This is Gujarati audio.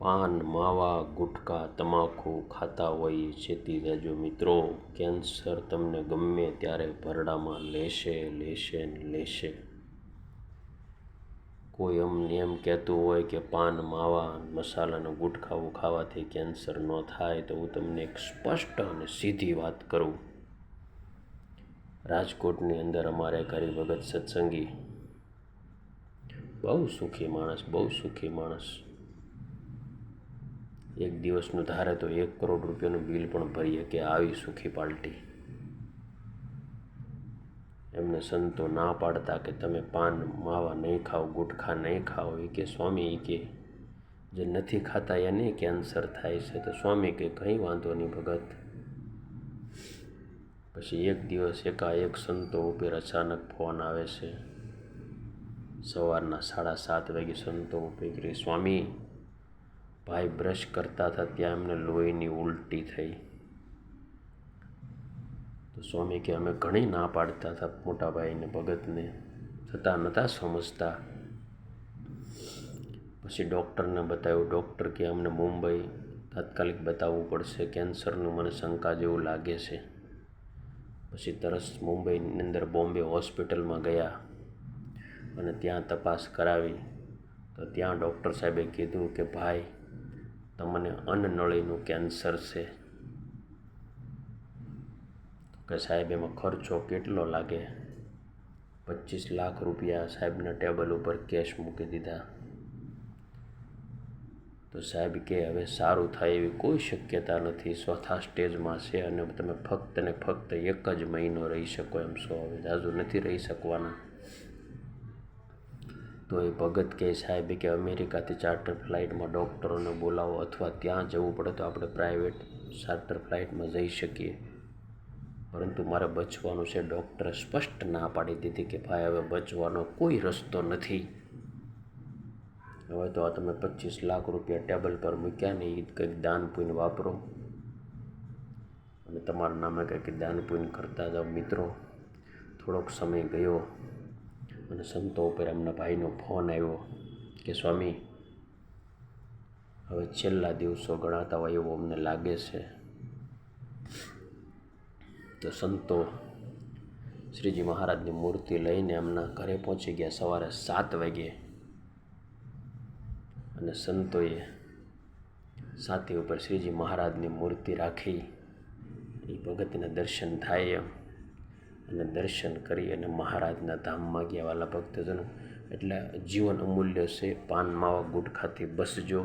પાન, માવા, ગુટકા, તમાકુ ખાતા હોય એ ચેતી રહેજો મિત્રો. કેન્સર તમને ગમે ત્યારે ભરડામાં લેશે ને લેશે. કોઈ અમને એમ કહેતું હોય કે પાન, માવા, મસાલાના ગુટખાઓ ખાવાથી કેન્સર ન થાય, તો હું તમને એક સ્પષ્ટ અને સીધી વાત કરું. રાજકોટની અંદર અમારે એક હરિભગત સત્સંગી, બહુ સુખી માણસ, એક દિવસનું ધારે તો 1 કરોડ રૂપિયાનું બિલ પણ ભરીએ કે આવી સુખી પાર્ટી. એમને સંતો ના પાડતા કે તમે પાન, માવા નહીં ખાઓ, ગુટખા નહીં ખાઓ. એ કે સ્વામી, એ કે જે નથી ખાતા એને કેન્સર થાય છે. તો સ્વામી કે કંઈ વાંધો નહીં ભગત. પછી એક દિવસ એકાએક સંતો ઉપર અચાનક ફોન આવે છે. સવારના 7:30 વાગે સંતો ઉપર સ્વામી, ભાઈ બ્રશ કરતા હતા ત્યાં એમને લોહીની ઉલટી થઈ. તો સ્વામી કે અમે ઘણી ના પાડતા હતા મોટા ભાઈને, ભગતને, છતાં નહોતા સમજતા. પછી ડૉક્ટરને બતાવ્યું. ડૉક્ટર કે અમને મુંબઈ તાત્કાલિક બતાવવું પડશે, કેન્સરનું મને શંકા જેવું લાગે છે. પછી તરત મુંબઈની અંદર બોમ્બે હોસ્પિટલમાં ગયા અને ત્યાં તપાસ કરાવી. તો ત્યાં ડૉક્ટર સાહેબે કીધું કે ભાઈ તમને અન્નનળીનું કેન્સર છે. કે સાહેબ એમાં ખર્ચો કેટલો લાગે? 25 લાખ રૂપિયા સાહેબના ટેબલ ઉપર કેશ મૂકી દીધા. તો સાહેબ કે હવે સારું થાય એવી કોઈ શક્યતા નથી, ચોથા સ્ટેજમાં છે અને તમે ફક્ત ને ફક્ત 1 જ મહિનો રહી શકો એમ છો, હવે જાજુ નથી રહી શકવાના. તો એ ભગત કે સાહેબ કે અમેરિકાથી ચાર્ટર ફ્લાઇટમાં ડૉક્ટરોને બોલાવો, અથવા ત્યાં જવું પડે તો આપણે પ્રાઇવેટ ચાર્ટર ફ્લાઇટમાં જઈ શકીએ, પરંતુ મારે બચવાનું છે. ડૉક્ટરે સ્પષ્ટ ના પાડી દીધી કે ભાઈ હવે બચવાનો કોઈ રસ્તો નથી. હવે તો આ તમે 25 લાખ રૂપિયા ટેબલ પર મૂક્યા ને, એ કંઈક દાન પુણ્ય વાપરો અને તમારા નામે કંઈક દાન પુણ્ય કરતા જાઓ. મિત્રો, થોડોક સમય ગયો અને સંતો ઉપર એમના ભાઈનો ફોન આવ્યો કે સ્વામી, હવે છેલ્લા દિવસો ગણાતા હોય એવું અમને લાગે છે. તો સંતો શ્રીજી મહારાજની મૂર્તિ લઈને એમના ઘરે પહોંચી ગયા સવારે 7 વાગે. અને સંતોએ છાતી ઉપર શ્રીજી મહારાજની મૂર્તિ રાખી. એ ભગતને દર્શન થાય એમ અને દર્શન કરી અને મહારાજના ધામમાં ગયા. વાલા ભક્તજનો, એટલે જીવન અમૂલ્ય છે. પાન, માવા, ગુટખાથી બસજો.